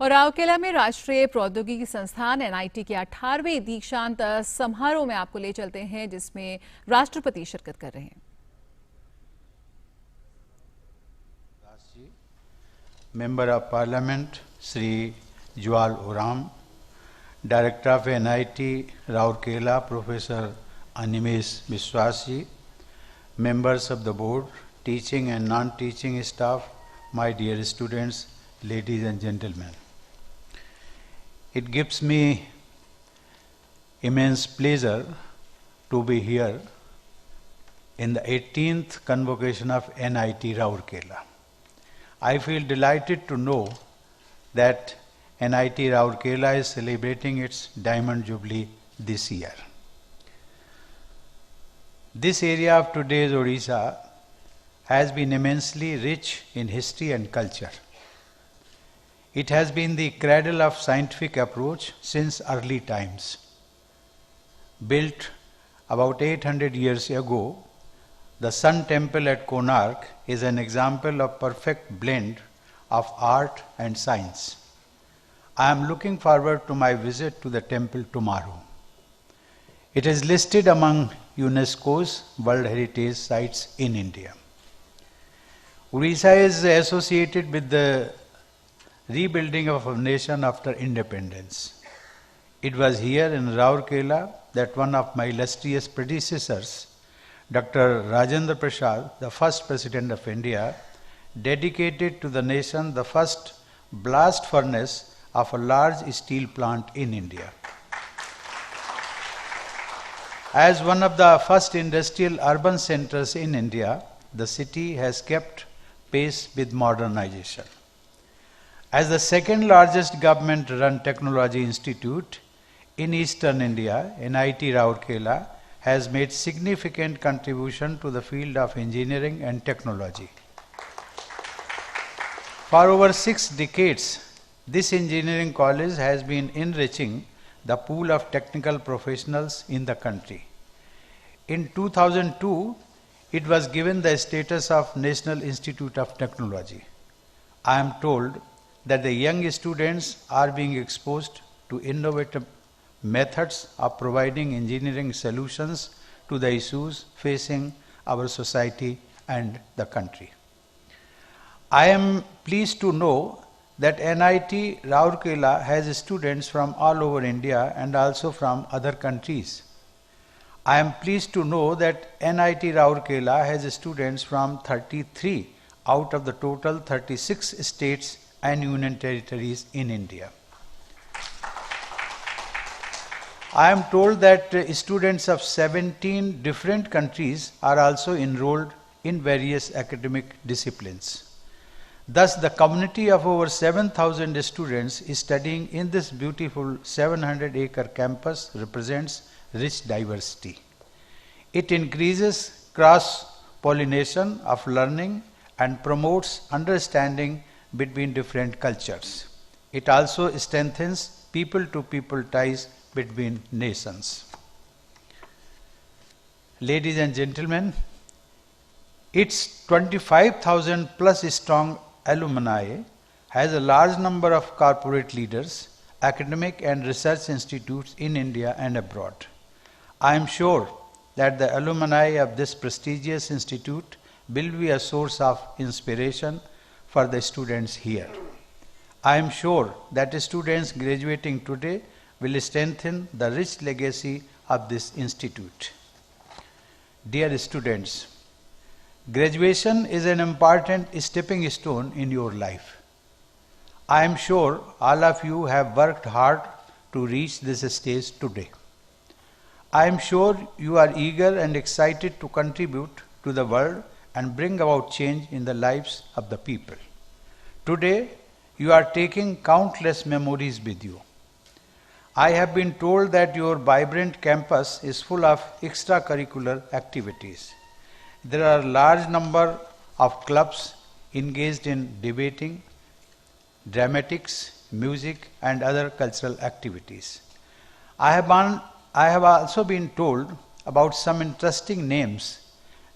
और राउरकेला में राष्ट्रीय प्रौद्योगिकी संस्थान एनआईटी के 18वें दीक्षांत समारोह में आपको ले चलते हैं, जिसमें राष्ट्रपति शिरकत कर रहे हैं। Member of parliament Shri Jual Oram, director of NIT Rourkela professor Animesh विश्वास जी, members of the board, teaching and non-teaching staff, my dear students, ladies and gentlemen. It gives me immense pleasure to be here in the 18th convocation of NIT Raurkela. I feel delighted to know that NIT Raurkela is celebrating its Diamond Jubilee this year. This area of today's Odisha has been immensely rich in history and culture. It has been the cradle of scientific approach since early times. Built about 800 years ago, the Sun Temple at Konark is an example of perfect blend of art and science. I am looking forward to my visit to the temple tomorrow. It is listed among UNESCO's World Heritage Sites in India. Odisha is associated with the rebuilding of a nation after independence. It was here in Raurkela that one of my illustrious predecessors, Dr. Rajendra Prasad, the first President of India, dedicated to the nation the first blast furnace of a large steel plant in India. As one of the first industrial urban centers in India, the city has kept pace with modernization. As the second largest government-run technology institute in eastern India, NIT Raurkela has made significant contribution to the field of engineering and technology. For over 6 decades, this engineering college has been enriching the pool of technical professionals in the country. In 2002, it was given the status of National Institute of Technology. I am told that the young students are being exposed to innovative methods of providing engineering solutions to the issues facing our society and the country. I am pleased to know that NIT Raurkela has students from all over India and also from other countries. I am pleased to know that NIT Raurkela has students from 33 out of the total 36 states and union territories in India. I am told that students of 17 different countries are also enrolled in various academic disciplines. Thus, the community of over 7,000 students studying in this beautiful 700-acre campus represents rich diversity. It increases cross-pollination of learning and promotes understanding between different cultures. It also strengthens people-to-people ties between nations. Ladies and gentlemen, its 25,000 plus strong alumni has a large number of corporate leaders, academic and research institutes in India and abroad. I am sure that the alumni of this prestigious institute will be a source of inspiration for the students here. I am sure that students graduating today will strengthen the rich legacy of this institute. Dear students, graduation is an important stepping stone in your life. I am sure all of you have worked hard to reach this stage today. I am sure you are eager and excited to contribute to the world and bring about change in the lives of the people. Today, you are taking countless memories with you. I have been told that your vibrant campus is full of extracurricular activities. There are a large number of clubs engaged in debating, dramatics, music, and other cultural activities. I have also been told about some interesting names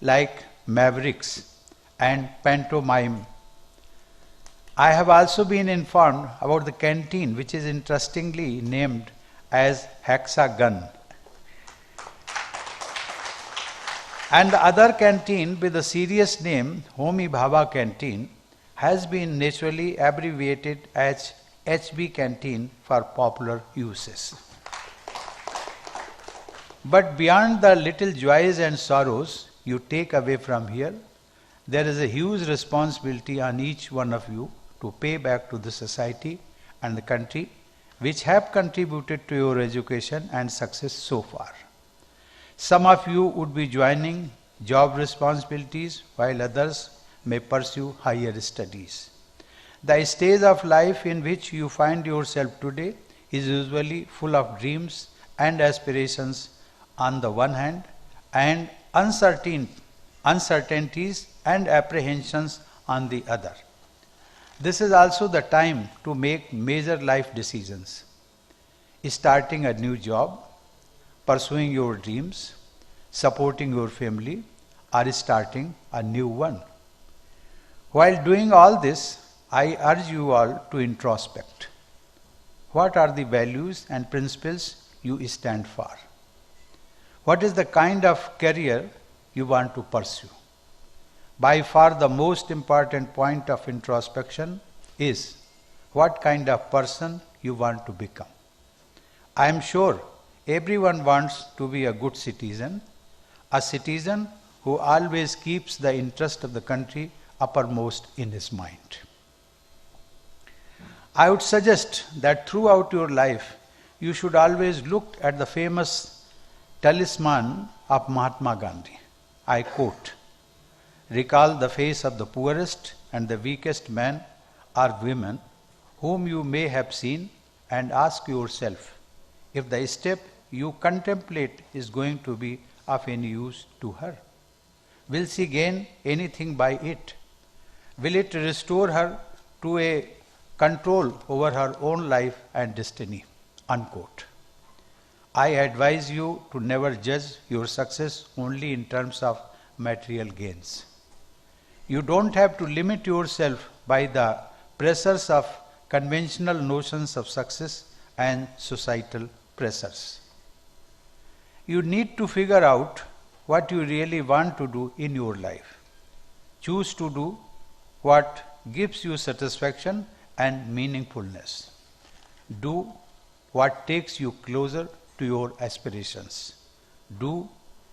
like Mavericks and Pantomime. I have also been informed about the canteen, which is interestingly named as Hexagon. And the other canteen with the serious name, Homi Bhabha Canteen, has been naturally abbreviated as HB Canteen for popular uses. But beyond the little joys and sorrows you take away from here, there is a huge responsibility on each one of you to pay back to the society and the country which have contributed to your education and success so far. Some of you would be joining job responsibilities while others may pursue higher studies. The stage of life in which you find yourself today is usually full of dreams and aspirations on the one hand and uncertainties and apprehensions on the other. This is also the time to make major life decisions. Starting a new job, pursuing your dreams, supporting your family, or starting a new one. While doing all this, I urge you all to introspect. What are the values and principles you stand for? What is the kind of career you want to pursue? By far the most important point of introspection is what kind of person you want to become. I am sure everyone wants to be a good citizen, a citizen who always keeps the interest of the country uppermost in his mind. I would suggest that throughout your life, you should always look at the famous talisman of Mahatma Gandhi. I quote, "Recall the face of the poorest and the weakest man or women whom you may have seen and ask yourself if the step you contemplate is going to be of any use to her. Will she gain anything by it? Will it restore her to a control over her own life and destiny?" Unquote. I advise you to never judge your success only in terms of material gains. You don't have to limit yourself by the pressures of conventional notions of success and societal pressures. You need to figure out what you really want to do in your life. Choose to do what gives you satisfaction and meaningfulness. Do what takes you closer to your aspirations. Do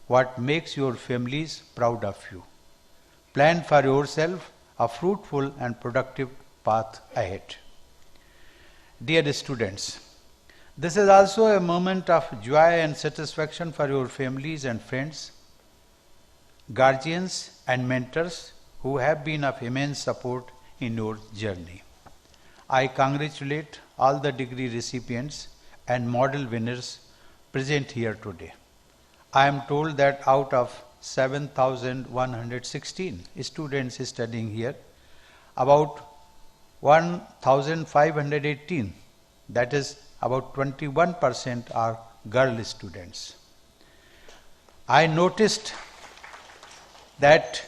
what makes your families proud of you. Plan for yourself a fruitful and productive path ahead. Dear students, this is also a moment of joy and satisfaction for your families and friends, guardians and mentors who have been of immense support in your journey. I congratulate all the degree recipients and model winners present here today. I am told that out of 7,116 students studying here, about 1,518, that is about 21%, are girl students. I noticed that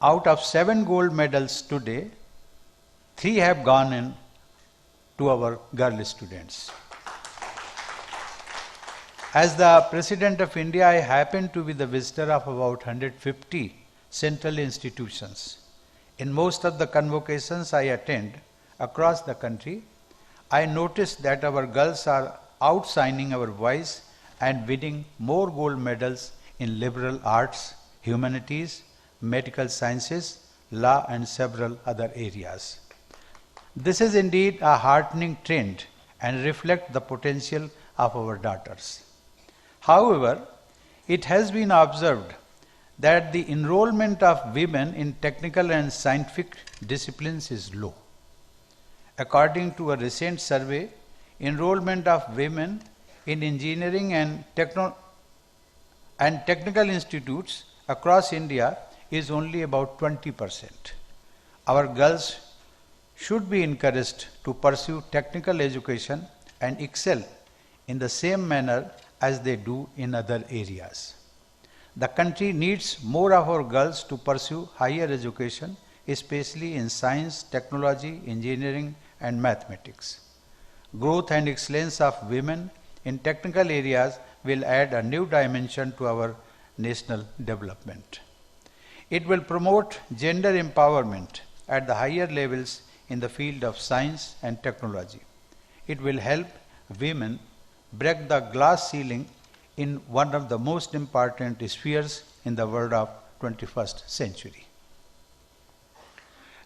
out of 7 gold medals today, 3 have gone in to our girl students. As the President of India, I happen to be the visitor of about 150 central institutions. In most of the convocations I attend across the country, I notice that our girls are outshining our voice and winning more gold medals in liberal arts, humanities, medical sciences, law, and several other areas. This is indeed a heartening trend and reflects the potential of our daughters. However, it has been observed that the enrollment of women in technical and scientific disciplines is low. According to a recent survey, enrollment of women in engineering and technical institutes across India is only about 20%. Our girls should be encouraged to pursue technical education and excel in the same manner as they do in other areas. The country needs more of our girls to pursue higher education especially in science, technology, engineering, and mathematics. Growth and excellence of women in technical areas will add a new dimension to our national development. It will promote gender empowerment at the higher levels in the field of science and technology. It will help women break the glass ceiling in one of the most important spheres in the world of 21st century.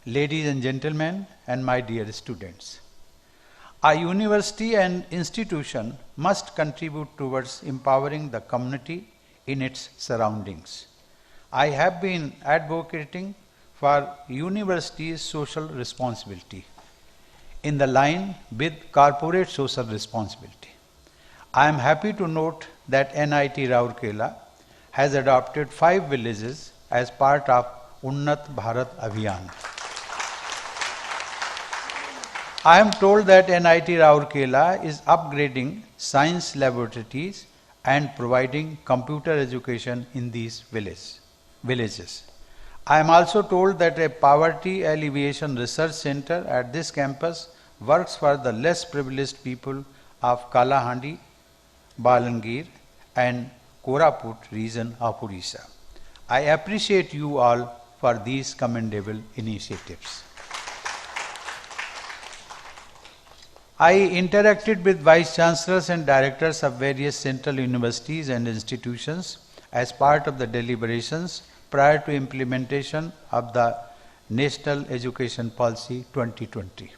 Ladies and gentlemen, and my dear students, a university and institution must contribute towards empowering the community in its surroundings. I have been advocating for universities' social responsibility in the line with corporate social responsibility. I am happy to note that NIT Rourkela has adopted 5 villages as part of Unnat Bharat Abhiyan. I am told that NIT Rourkela is upgrading science laboratories and providing computer education in these villages. I am also told that a poverty alleviation research center at this campus works for the less privileged people of Kalahandi, Balangir and Koraput region of Odisha. I appreciate you all for these commendable initiatives. I interacted with vice chancellors and directors of various central universities and institutions as part of the deliberations prior to implementation of the National Education Policy 2020.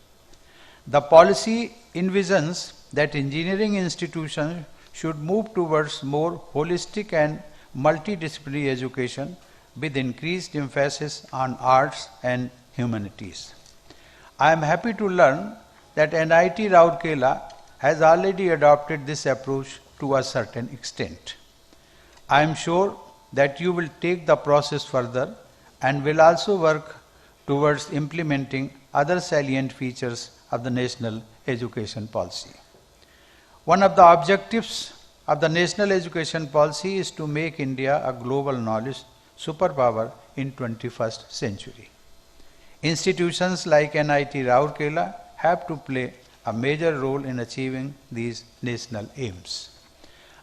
The policy envisions that engineering institutions should move towards more holistic and multidisciplinary education with increased emphasis on arts and humanities. I am happy to learn that NIT Rourkela has already adopted this approach to a certain extent. I am sure that you will take the process further and will also work towards implementing other salient features of the National Education Policy. One of the objectives of the National Education Policy is to make India a global knowledge superpower in 21st century. Institutions like NIT Rourkela have to play a major role in achieving these national aims.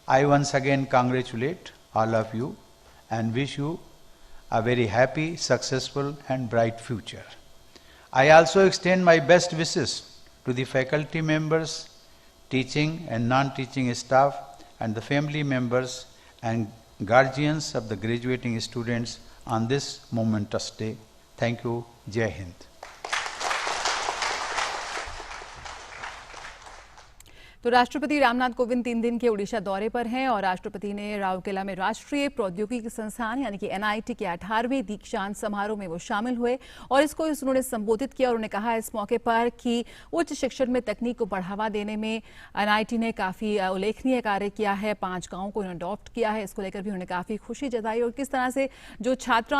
I once again congratulate all of you and wish you a very happy, successful and bright future. I also extend my best wishes to the faculty members, teaching and non-teaching staff and the family members and guardians of the graduating students on this momentous day. Thank you. Jai Hind. तो राष्ट्रपति रामनाथ कोविंद 3 दिन के ओडिशा दौरे पर हैं और राष्ट्रपति ने राउरकेला में राष्ट्रीय प्रौद्योगिकी संस्थान यानी कि NIT के 18वें दीक्षांत समारोह में वो शामिल हुए और इसको उन्होंने संबोधित किया और उन्होंने कहा इस मौके पर कि उच्च शिक्षण में तकनीक को बढ़ावा देने में NIT ने काफी उल्लेखनीय कार्य किया है। 5 गांवों को इन्होंने अडॉप्ट किया है, इसको लेकर भी उन्होंने काफी खुशी जताई और किस तरह से जो छात्राएं